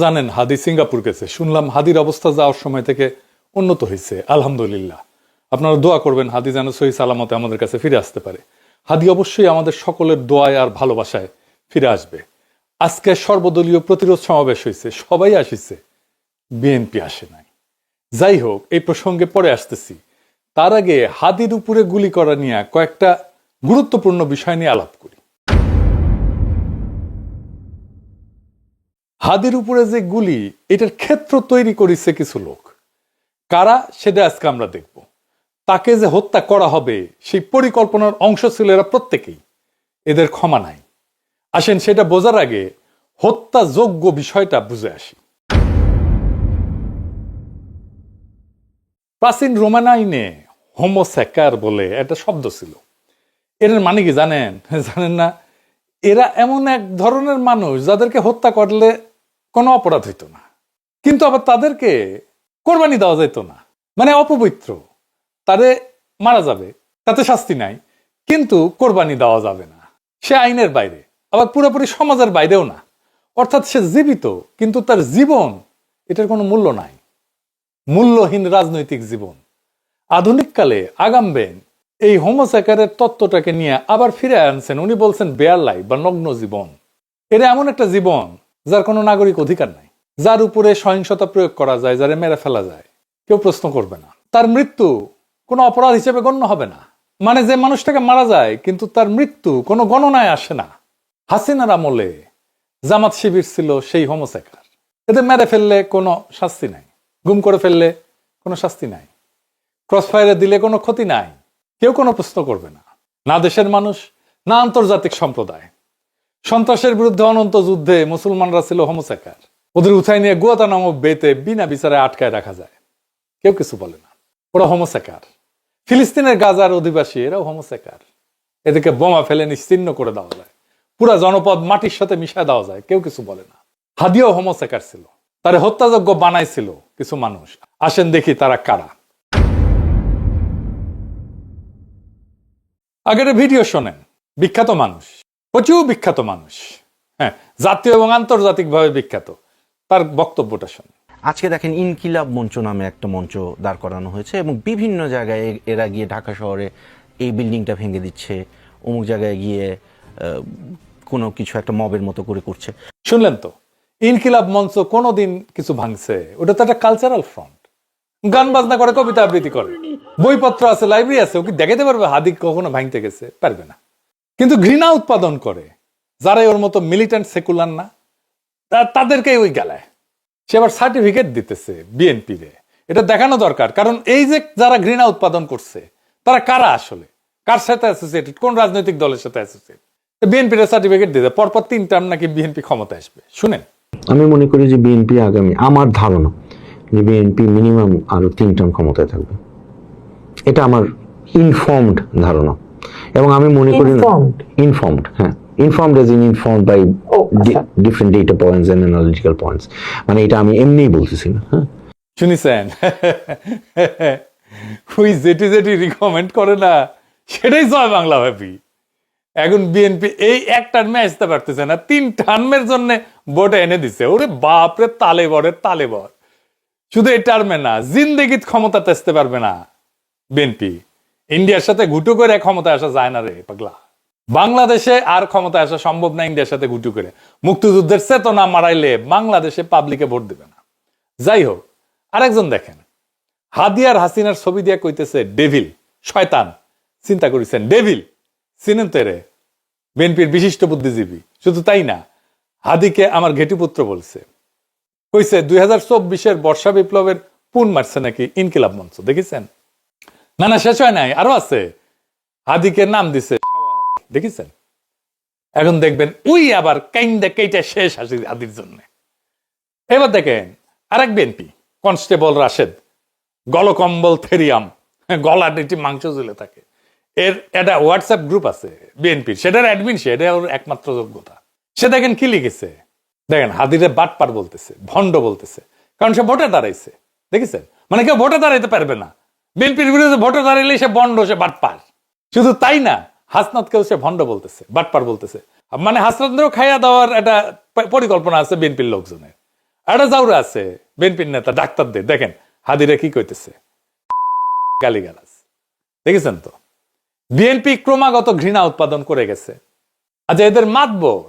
জানেন হাদি সিঙ্গাপুর গেছে, শুনলাম হাদির অবস্থা যাওয়ার সময় থেকে উন্নত হয়েছে, আলহামদুলিল্লাহ। আপনারা দোয়া করবেন হাদি যেন সহি সালামতে আমাদের কাছে ফিরে আসতে পারে। হাদি অবশ্যই আমাদের সকলের দোয়ায় আর ভালোবাসায় ফিরে আসবে। আজকে সর্বদলীয় প্রতিরোধ সমাবেশ হয়েছে, সবাই আসিছে, বিএনপি আসে নাই। যাই হোক, এই প্রসঙ্গে পরে আসতেছি। তার আগে হাদির উপরে গুলি করা নিয়ে কয়েকটা গুরুত্বপূর্ণ বিষয় নিয়ে আলাপ করি। হাদির উপরে যে গুলি, এটার ক্ষেত্র তৈরি করেছে কিছু লোক। কারা, সেটা আজকে আমরা দেখব। তাকে যে হত্যা করা হবে সেই পরিকল্পনার অংশ ছিল এরা প্রত্যেকেই। এদের ক্ষমা নাই। আসেন সেটা বোঝার আগে হত্যাযোগ্য বিষয়টা বুঝে আসি। প্রাচীন রোমান আইনে হোমোসেকার বলে একটা শব্দ ছিল। এর মানে কি জানেন? জানেন না? এরা এমন এক ধরনের মানুষ যাদেরকে হত্যা করলে কোনো অপরাধ হইতো না, কিন্তু আবার তাদেরকে কোরবানি দেওয়া যেত না, মানে অপবিত্র। তারে মারা যাবে, তাতে শাস্তি নাই, কিন্তু কোরবানি দেওয়া যাবে না। সে আইনের বাইরে, আবার পুরোপুরি সমাজের বাইরেও না। অর্থাৎ সে জীবিত, কিন্তু তার জীবন, এটার কোনো মূল্য নাই, মূল্যহীন রাজনৈতিক জীবন। আধুনিক কালে আগামবেন এই হোমোসেকারের তত্ত্বটাকে নিয়ে আবার ফিরে আনছেন। উনি বলছেন বেয়ার লাইফ বা নগ্ন জীবন। এটা এমন একটা জীবন যার কোনো নাগরিক অধিকার নাই, যার উপরে সহিংসতা প্রয়োগ করা যায়, যারে মেরে ফেলা যায়, কেউ প্রশ্ন করবে না। তার মৃত্যু কোনো অপরাধ হিসেবে গণ্য হবে না। মানে যে মানুষটাকে মারা যায় কিন্তু তার মৃত্যু কোনো গণনায় আসে না। হাসিনার আমলে জামাত শিবির ছিল সেই হোমোসেকার। এদের মেরে ফেললে কোনো শাস্তি নাই, গুম করে ফেললে কোনো শাস্তি নাই, ক্রসফায়ারে দিলে কোনো ক্ষতি নাই, কেউ কোনো প্রশ্ন করবে না। না দেশের মানুষ, না আন্তর্জাতিক সম্প্রদায়। সন্ত্রাসের বিরুদ্ধে অনন্ত যুদ্ধে মুসলমানরা ছিল হোমোসেকার। ওদের উঠাই নিয়ে গুয়াতানামো বেতে বিনা বিচারে আটকায় রাখা যায়, কেউ কিছু বলে না। ওরা হোমোসেকার। ফিলিস্তিনের গাজার অধিবাসী, এরাও হোমোসেকার। এদেরকে বোমা ফেলে নিশ্চিহ্ন করে দেওয়া যায়, পুরা জনপদ মাটির সাথে মিশা দেওয়া যায়, কেউ কিছু বলে না। হাদিও হোমোসেকার ছিল, তারে হত্যাযোগ্য বানাইছিল কিছু মানুষ। আসেন দেখি তারা কারা। আগের ভিডিও শোনেন। বিখ্যাত মানুষ, প্রচুর বিখ্যাত মানুষ, হ্যাঁ, জাতীয় এবং আন্তর্জাতিকভাবে বিখ্যাত। তার বক্তব্যটা শোনেন। আজকে দেখেন ইনকিলাব মঞ্চ নামে একটা মঞ্চ দাঁড় করানো হয়েছে এবং বিভিন্ন জায়গায় এরা গিয়ে ঢাকা শহরে এই বিল্ডিংটা ভেঙে দিচ্ছে, অমুক জায়গায় গিয়ে কোনো কিছু একটা মবের মতো করে করছে। শুনলেন তো, ইনকিলাব মঞ্চ কোনোদিন কিছু ভাঙছে? ওটা তো একটা কালচারাল ফ্রন্ট। গান বাজনা করে, কবিতা আবৃত্তি করে, বইপত্র আছে, লাইব্রেরি আছে। ও কি দেখাতে পারবে হাদি কখনো ভাঙতে গেছে? পারবে না। কিন্তু ঘৃণা উৎপাদন করে যারাই ওর মতো মিলিটেন্ট সেকুলার না, তাদেরকেই ওই গেলায়। সে আবার সার্টিফিকেট দিতেছে বিএনপি রে। এটা দেখানো দরকার, কারণ এই যে যারা ঘৃণা উৎপাদন করছে তারা কারা আসলে, কার সাথে অ্যাসোসিয়েটেড, কোন রাজনৈতিক দলের সাথে অ্যাসোসিয়েটেড। বিএনপির সার্টিফিকেট দিতে পরপর 3 টার্ম নাকি বিএনপি ক্ষমতা আসবে। শুনেন, আমি মনে করি যে বিএনপি আগামী, আমার ধারণা যে বিএনপি মিনিমাম আরো 3 টার্ম ক্ষমতায় থাকবে। এটা আমার ইনফর্মড ধারণা, এবং আমি মনে করি ইনফর্মড, হ্যাঁ, informed as in informed by different data points and analytical points. মানে এটা আমি এমনিই বলতেছি না। হ্যাঁ, শুনিছেন? ওই যেটি যেটি রিকমেন্ড করে না, সেটাই জয় বাংলা ভাবি। এখন বিএনপি এই এক টার্মে আসতে পারতেছে না, 3 টার্মের জন্য ভোট এনে দিছে। ওরে বাপরে, তালে বরের তালে বর। শুধু এই টার্মে না, জিন্দেগিত ক্ষমতাতে আসতে পারবে না বিএনপি। ইন্ডিয়ার সাথে ঘুটু করে ক্ষমতা আসা যায় না রে পাগলা। বাংলাদেশে আর ক্ষমতা আসা সম্ভব না ইন্ডিয়ার সাথে ঘুটু করে। মুক্তিযুদ্ধের চেতনা মারাইলে বাংলাদেশে পাবলিকে ভোট দিবে না। যাই হোক, আরেকজন দেখেন, হাদিয়ার হাসিনার ছবি দিয়ে কইতেছে ডেভিল, শয়তান। চিন্তা করেছেন, ডেভিল চিনেন তো রে? বিএনপির বিশিষ্ট বুদ্ধিজীবী। শুধু তাই না, হাদিকে আমার ঘেটুপুত্র বলছে। কইছে 2024-এর বর্ষা বিপ্লবের পুন মারছে নাকি ইনকিলাব মঞ্চ। দেখেছেন? না না, শেষ হয় নাই, আরো আছে। হাদিকে নাম দিছে, দেখেছেন? এখন দেখবেন ওই আবার কাইন্দা কেইটা শেষ হাদির জন্য। এবার দেখেন আরেক বিএনপি কনস্টেবল রাশেদ, গলকম্বল থেরিয়াম, গলা নেটি মাংস ঝুলে থাকে। এর একটা হোয়াটসঅ্যাপ গ্রুপ আছে বিএনপির, সেটার অ্যাডমিন সে, এটা ওর একমাত্র যোগ্যতা। সে দেখেন কি লিখেছে, দেখেন হাদিরে বাটপার বলতেছে, ভণ্ড বলতেছে, কারণ সে ভোটে দাঁড়াইছে। দেখেছেন? মানে কেউ ভোটে দাঁড়াইতে পারবে না। বিএনপির বিরুদ্ধে ভোটে দাঁড়াইলে সে ভণ্ড, সে বাটপার। শুধু তাই না, হাসনাতকেও সে ভণ্ড বলতেছে, বাটপার বলতেছে। মানে হাসনাতকেও খাইয়া দেওয়ার একটা পরিকল্পনা আছে বিএনপির লোকজনের। একটা জাউরা আছে বিএনপির নেতা ডাক্তারদের, দেখেন হাদিরা কি কইতেছে, গালিগালাজ দেখেছেন তো। বিএনপি ক্রমাগত ঘৃণা উৎপাদন করে গেছে। আচ্ছা, এদের মাতবর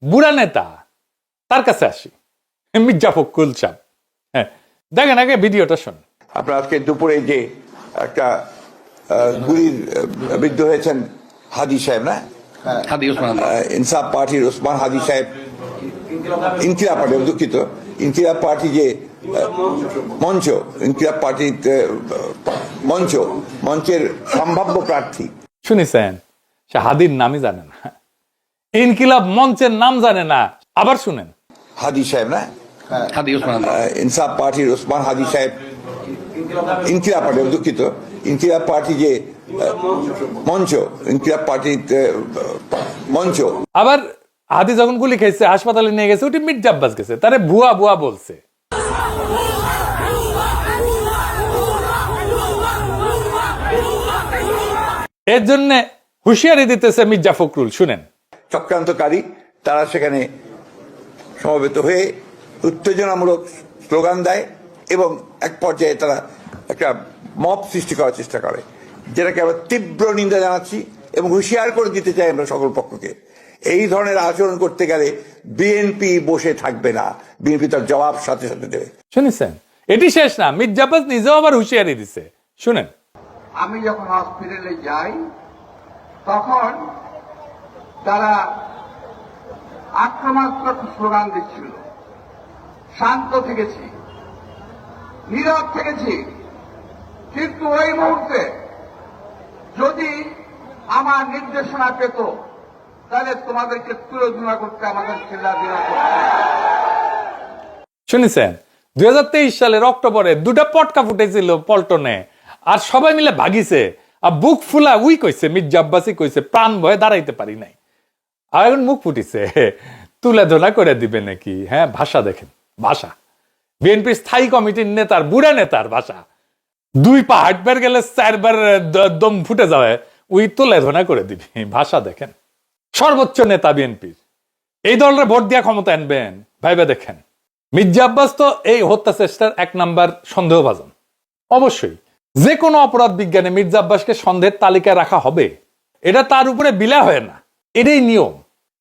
বুড়া নেতা, তার কাছে আসি, মির্জা ফখরুল সাহেব। হ্যাঁ, দেখেন আগে ভিডিওটা শুন। আপনার আজকে দুপুরে যে একটা গুলির বিদ্ধ হয়েছেন হাদি সাহেব, না হাদি ওসমান ইনসাফ পার্টির ওসমান হাদি সাহেব, ইনকিলাব পার্টি, দুঃখিত, ইনকিলাব পার্টি যে মঞ্চ, ইনকিলাব পার্টির মঞ্চের সম্ভাব্য প্রার্থী। শুনেছেন, সে হাদির নামই জানে না, ইনকিলাব মঞ্চের নাম জানে না। আবার শুনেন, হাদি সাহেব, না হাদি ওসমান ইনসাফ পার্টির ওসমান হাদি সাহেব, ইনকিলাব পার্টি, দুঃখিত, ইনকিলাব পার্টি যে মঞ্চ, ইনকিলাব পার্টির মঞ্চ। আবার হাদি যখন গুলি খেয়েছে হাসপাতালে নিয়ে গেছে, ওটি মির্জা আব্বাস গেছে, তারে ভুয়া ভুয়া বলছে। এর জন্য হুঁশিয়ারি দিতেছে মির্জা ফখরুল, শুনেন। চক্রান্তকারী তারা সেখানে সমবেত হয়ে উত্তেজনামূলক স্লোগান দেয় এবং এক পর্যায়ে তারা একটা মব সৃষ্টি করার চেষ্টা করে, যেটাকে আমরা তীব্র নিন্দা জানাচ্ছি এবং হুঁশিয়ার করে দিতে চাই আমরা সকল পক্ষকে। এই ধরনের আচরণ করতে গেলে বিএনপি বসে থাকবে না, বিএনপি তার জবাব সাথে সাথে দেবে। শুনেছেন, এটি শেষ না, মির্জা আব্বাস নিজেও আবার হুঁশিয়ারি দিছে, শুনেন। আমি যখন হসপিটালে যাই তখন তারা আক্রমণাত্মক স্লোগান দিচ্ছিল। শান্ত থেকেছি, নীরব থেকেছি, কিন্তু ওই মুহূর্তে যদি আমার নির্দেশনা পেত তাহলে তোমাদেরকে তুলোধুনা করতে আমাদের খেলাধুলা করতে। শুনেছেন, 2023 সালের অক্টোবরে দুটা পটকা ফুটেছিল পল্টনে, আর সবাই মিলে ভাগিছে, আর বুক ফুলা উই কইছে, মির্জা আব্বাসই কইছে প্রাণ ভয়ে দাঁড়াইতে পারি নাই। আর এখন মুখ ফুটিছে, তুলে ধরা করে দিবে নাকি। হ্যাঁ, ভাষা দেখেন, ভাষা বিএনপির স্থায়ী কমিটির নেতার, বুড়া নেতার ভাষা। 2 পা হাঁটবার গেলে 4 বার দম ফুটে যাবে, উই তুলে ধরা করে দিবে, ভাষা দেখেন। সর্বোচ্চ নেতা বিএনপির, এই দলের ভোট দিয়া ক্ষমতা আনবেন, ভাইবা দেখেন। মির্জা আব্বাস তো এই হত্যা চেষ্টার 1 নাম্বার সন্দেহভাজন। অবশ্যই যে কোনো অপরাধ বিজ্ঞানে মির্জা আব্বাসকে সন্দেহের তালিকায় রাখা হবে, এটা তার উপরে বিলা হয় না, এটাই নিয়ম।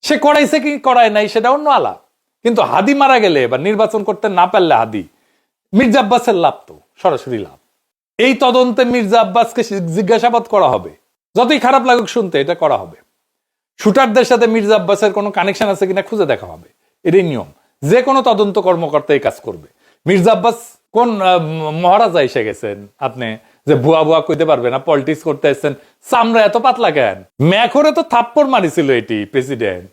সে করাইছে কি করায় নাই সেটা অন্য আলাপ, কিন্তু হাদি মারা গেলে বা নির্বাচন করতে না পারলে হাদি, মির্জা আব্বাসের লাভ তো সরাসরি লাভ। এই তদন্তে মির্জা আব্বাসকে জিজ্ঞাসাবাদ করা হবে, যতই খারাপ লাগুক শুনতে, এটা করা হবে। শুটারদের সাথে মির্জা আব্বাসের কোনো কানেকশন আছে কিনা খুঁজে দেখা হবে, এটাই নিয়ম। যে কোনো তদন্ত কর্মকর্তা এই কাজ করবে। মির্জা আব্বাস কোন মহারাজা এসে গেছেন আপনি যে ভুয়া ভুয়া কইতে পারবে না, পলিটিক্স করতে এসেছেন? চামড়া এত পাতলা কেন? ম্যাখরে তো থাপ্পড় মারিছিল এটি প্রেসিডেন্ট,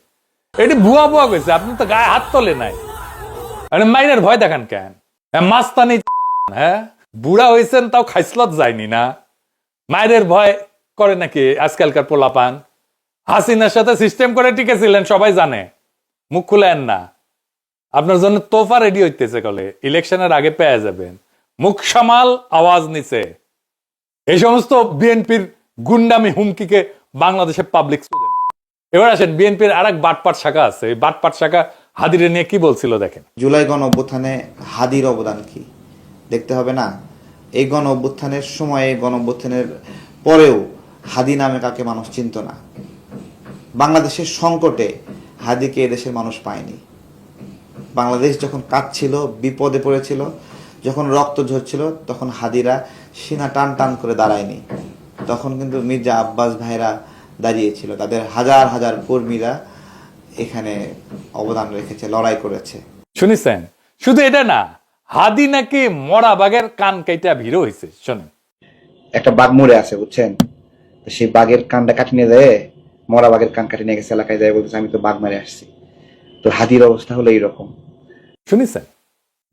এটি ভুয়া ভুয়া কইছে, আপনি তো গায়ে হাত তোলে নাই, মাইনের ভয় দেখান কেন? মাস্তানি, হ্যাঁ, বুড়া হয়েছেন তাও খাইসলত যায়নি না, মায়ের ভয় করে নাকি আজকালকার পোলাপান? হাসিনার সাথে সিস্টেম করে টিকেছিলেন, সবাই জানে, মুখ খুলেন না। আপনার জন্য তোফা রেডি হইতেছে, কলে ইলেকশনের আগে পেয়ে যাবেন। মুখ সামাল, আওয়াজ নিচে। এই সমস্ত বিএনপির গুন্ডামি হুমকিকে বাংলাদেশের পাবলিক দেন। এবার আসেন, বিএনপির আরেক বাটপাট শাখা আছে, এই বাটপাট শাখা হাদিরে নিয়ে কি বলছিল দেখেন। জুলাই গণ অভ্যুত্থানে হাদির অবদান কি দেখতে হবে না? এই গণ অভ্যুত্থানের সময়ে, গণ অভ্যুত্থানের পরেও হাদি নামে কাকে মানুষ চিনত না। বাংলাদেশের সংকটে হাদিকে এদেশের মানুষ পায়নি। বাংলাদেশ যখন কাঁদছিল, বিপদে পড়েছিল, যখন রক্ত ঝরছিল, তখন হাদিরা সিনা টান টান করে দাঁড়ায়নি। তখন কিন্তু মির্জা আব্বাস ভাইরা দাঁড়িয়েছিল, তাদের হাজার হাজার কর্মীরা এখানে অবদান রেখেছে, লড়াই করেছে। শুনেছেন, শুধু এটা না, হাদি নাকি মরা বাঘের কান কাইটা ভিড় হয়েছে। শোনেন, একটা বাঘ মরে আছে, বুঝছেন, সেই বাঘের কানটা কাটি নিয়ে যায়, মরা বাঘের কান কাটি নিয়ে গেছে এলাকায়, যায় বলতেছে আমি তো বাঘ মারে আসছি। তো হাদির অবস্থা হলো এইরকম। শুনেছেন,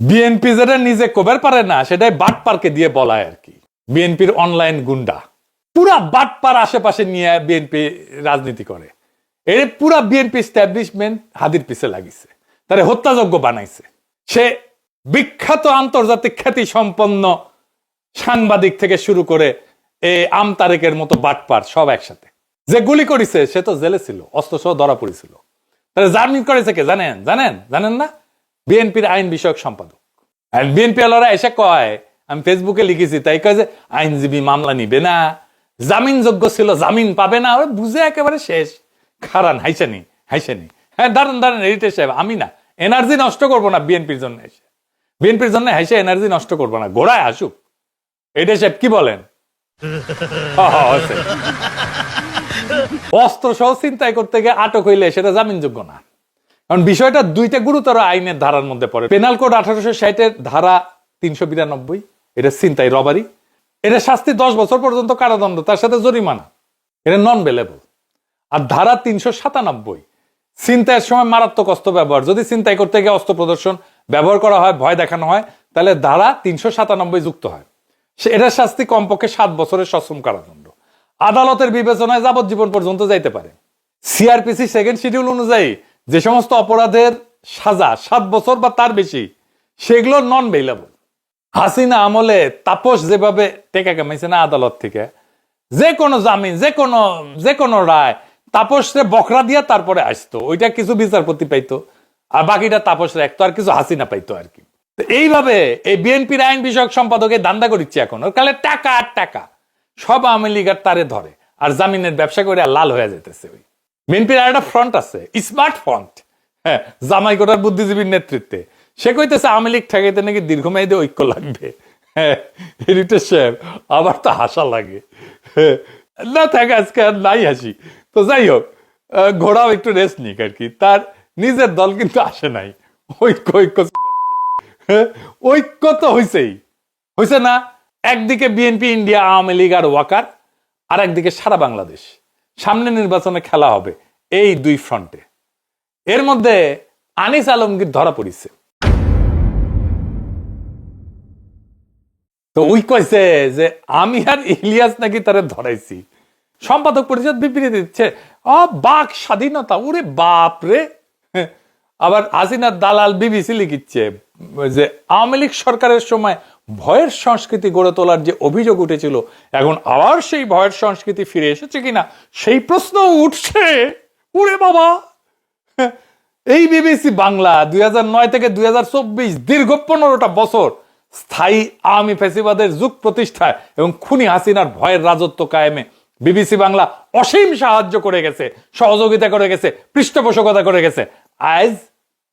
বিএনপি যেটা নিজে কবার পারে না, সেটাই বাটপারকে দিয়ে বলায় আর কি। বিএনপির অনলাইন গুন্ডা পুরা বাটপার আশেপাশে নিয়ে বিএনপি রাজনীতি করে। এর পুরা বিএনপি এস্টাবলিশমেন্ট হাদির পিছে লাগিছে, তারে হত্যাযোগ্য বানাইছে। সে বিখ্যাত আন্তর্জাতিক খ্যাতি সম্পন্ন সাংবাদিক থেকে শুরু করে এই আমতারেকের মতো বাটপার সব একসাথে। যে গুলি করেছে সে তো জেলে ছিল, অস্ত্র সহ ধরা পড়েছিল। তাহলে জামিন করেছে কে জানেন? জানেন না? বিএনপির আইন বিষয়ক সম্পাদক। আর বিএনপি আলারা এসে কয়, আমি ফেসবুকে লিখেছি, তাই কয় যে আইনজীবী মামলা নিবে না, জামিনযোগ্য ছিল জামিন পাবে না, ওই বুঝে একেবারে শেষ। খারান হাইসানি। হ্যাঁ দাঁড়ান এডিটর সাহেব, আমি না এনার্জি নষ্ট করবো না বিএনপির জন্য এসে, বিএনপির জন্য হেসে এনার্জি নষ্ট করবো না, ঘোড়ায় আসুক। এডিটর সাহেব কি বলেন? অস্ত্র সহ চিন্তাই করতে গিয়ে আটক হইলে সেটা জামিনযোগ্য না, কারণ বিষয়টা দুইটা গুরুতর আইনের ধারার মধ্যে পড়ে। পেনাল কোড 1860-এর ধারা 392, এটা ছিনতাই রবারি, এটা শাস্তি 10 বছর পর্যন্ত কারাদণ্ড, তার সাথে জরিমানা, এটা নন বেলেবল। আর ধারা 397, ছিনতাইয়ের সময় মারাত্মক অস্ত্র ব্যবহার, যদি ছিনতাই করতে গিয়ে অস্ত্র প্রদর্শন ব্যবহার করা হয়, ভয় দেখানো হয়, তাহলে ধারা 397 যুক্ত হয়। এটার শাস্তি কমপক্ষে 7 বছরের সশ্রম কারাদণ্ড, আদালতের বিবেচনায় যাবজ্জীবন পর্যন্ত যাইতে পারে। সিআরপিসি সেকেন্ড শিডিউল অনুযায়ী যে সমস্ত অপরাধের সাজা 7 বছর বা তার বেশি, সেগুলো নন বেইলেবল। হাসিনা আমলে তাপস যেভাবে টেকা কামাইছে না আদালত থেকে, যে কোনো জামিন, যে কোনো রায় তাপসরে বকরা দিয়া তারপরে আসতো, ওইটা কিছু বিচারপতি পাইতো, আর বাকিটা তাপস রাখতো, আর কিছু হাসিনা পাইতো আর কি। এইভাবে এই বিএনপির আইন বিষয়ক সম্পাদকে দান্দা করিচ্ছে এখন, ওর কালে টাকা আর টাকা, সব আওয়ামী লীগের তারে ধরে, আর জামিনের ব্যবসা করে লাল হয়ে যেতেছে। ওই বিএনপির আর একটা ফ্রন্ট আছে, স্মার্ট ফ্রন্ট, হ্যাঁ, জামাই কোটার বুদ্ধিজীবীর নেতৃত্বে। সে কইতেছে আওয়ামী লীগ ঠেকাইতে নাকি দীর্ঘমেয়াদী ঐক্য লাগবে। হ্যাঁ, এডিটর সাহেব আবার তো হাসা লাগে, না থাকে আজকে আর নাই হাসি। তো যাই হোক, ঘোড়াও একটু রেস্ট নিক আর কি, তার নিজের দল কিন্তু আসে নাই, ঐক্য তো হয়েছে না। একদিকে বিএনপি, ইন্ডিয়া, আওয়ামী লীগ আর ওয়াকার, আর একদিকে সারা বাংলাদেশ। সামনে নির্বাচনে খেলা হবে এই দুই ফ্রন্টে। এর মধ্যে আনিস আলমগীর ধরা পড়িছে, তো ওই কইছে যে আমি আর ইলিয়াস নাকি তারে ধরাইছি। সম্পাদক পরিষদ বিবৃতি দিচ্ছে, বাক স্বাধীনতা, ওরে বাপ রে। আবার হাসিনার দালাল বিবিসি লিখিচ্ছে যে আওয়ামী লীগ সরকারের সময় ভয়ের সংস্কৃতি গড়ে তোলার যে অভিযোগ উঠেছিল, এখন আবার সেই ভয়ের সংস্কৃতি ফিরে এসেছে কিনা সেই প্রশ্ন উঠছে। ওরে বাবা, এই বিবিসি বাংলা 2009 থেকে 2024 দীর্ঘ 15টা বছর স্থায়ী আওয়ামী ফ্যাসিবাদের যুগ প্রতিষ্ঠায় এবং খুনি হাসিনার ভয়ের রাজত্ব কায়েমে বিবিসি বাংলা অসীম সাহায্য করে গেছে, সহযোগিতা করে গেছে, পৃষ্ঠপোষকতা করে গেছে। আজ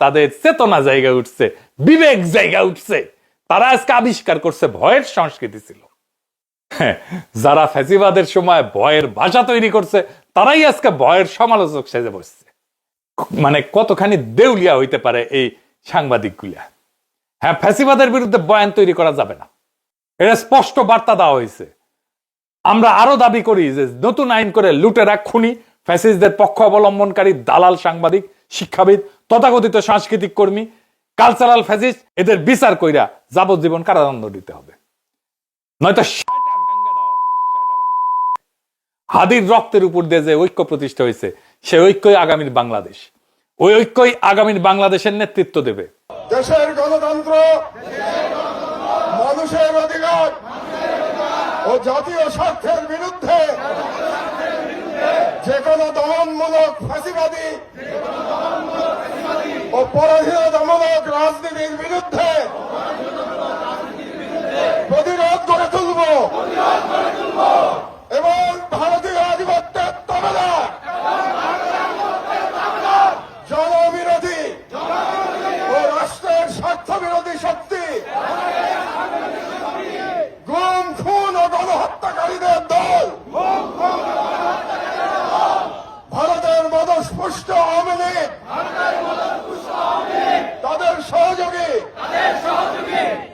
তাদের চেতনা জায়গা উঠছে, বিবেক জায়গা উঠছে, তারা আজকে আবিষ্কার করছে ভয়ের সংস্কৃতি ছিল। হ্যাঁ, যারা ফ্যাসিবাদের সময় ভয়ের ভাষা তৈরি করছে, তারাই আজকে ভয়ের সমালোচক সেজে বসছে। মানে কতখানি দেউলিয়া হইতে পারে এই সাংবাদিকগুলা। হ্যাঁ, ফ্যাসিবাদের বিরুদ্ধে বয়ান তৈরি করা যাবে না, এটা স্পষ্ট বার্তা দেওয়া হয়েছে। আমরা আরো দাবি করি যে নতুন আইন করে লুটেরা, খুনি, ফ্যাসিস্টদের পক্ষ অবলম্বনকারী দালাল সাংবাদিক, শিক্ষাবিদ, তথাকথিত সাংস্কৃতিক কর্মী, কালচারাল ফ্যাসিস্ট, এদের বিচার কইরা যাবজ্জীবন কারাদণ্ড দিতে হবে, নয়তো হাদির রক্তের উপর দিয়ে যে ঐক্য প্রতিষ্ঠা হয়েছে, সেই ঐক্যই আগামীর বাংলাদেশ, ওই ঐক্যই আগামীর বাংলাদেশের নেতৃত্ব দেবে। দেশের গণতন্ত্র, মানুষের অধিকার ও জাতীয় স্বার্থের বিরুদ্ধে যে কোনো দমনমূলক ফাঁসিবাদী ও পরাধীনতামূলক রাজনীতির বিরুদ্ধে প্রতিরোধ করে তুলব এবং ভারতীয় আধিপত্যের তবলা, জনবিরোধী ও রাষ্ট্রের স্বার্থ বিরোধী শক্তি, গুম, খুন ও গণহত্যাকারীদের দল, ভারতের মদস্পুষ্ট আওয়ামী লীগ, তাদের সহযোগী,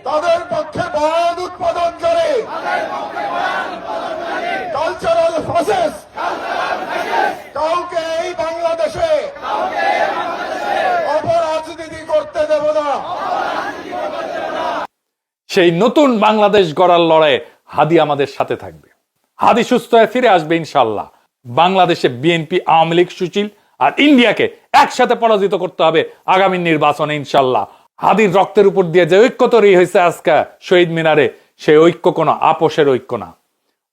তাদের পক্ষে বয়ান উৎপাদনকারী কালচারাল ফ্যাসিস্ট কাউকে এই বাংলাদেশে অপরাজনীতি করতে দেব না। সেই নতুন বাংলাদেশ গড়ার লড়াইয়ে হাদি আমাদের সাথে থাকবে। হাদি সুস্থ হয়ে ফিরে আসবে ইনশাল্লাহ। বাংলাদেশে বিএনপি, আওয়ামী লীগ, সুচিল আর ইন্ডিয়াকে একসাথে পরাজিত করতে হবে আগামী নির্বাচনে ইনশাল্লাহ। হাদির রক্তের উপর দিয়ে যে ঐক্য তৈরি হয়েছে আজকে শহীদ মিনারে, সেই ঐক্য কোনো আপোষের ঐক্য না,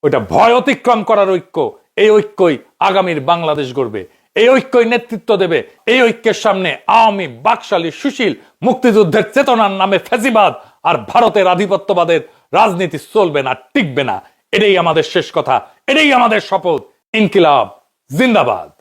ওইটা ভয় অতিক্রম করার ঐক্য। এই ঐক্যই আগামীর বাংলাদেশ গড়বে, এই ঐক্যই নেতৃত্ব দেবে। এই ঐক্যের সামনে আওয়ামী, বাকশালী, সুশীল, মুক্তিযুদ্ধের চেতনার নামে ফ্যাসিবাদ আর ভারতের আধিপত্যবাদের রাজনীতি চলবে না, টিকবে না। এটাই আমাদের শেষ কথা, এটাই আমাদের শপথ। ইনকিলাব জিন্দাবাদ।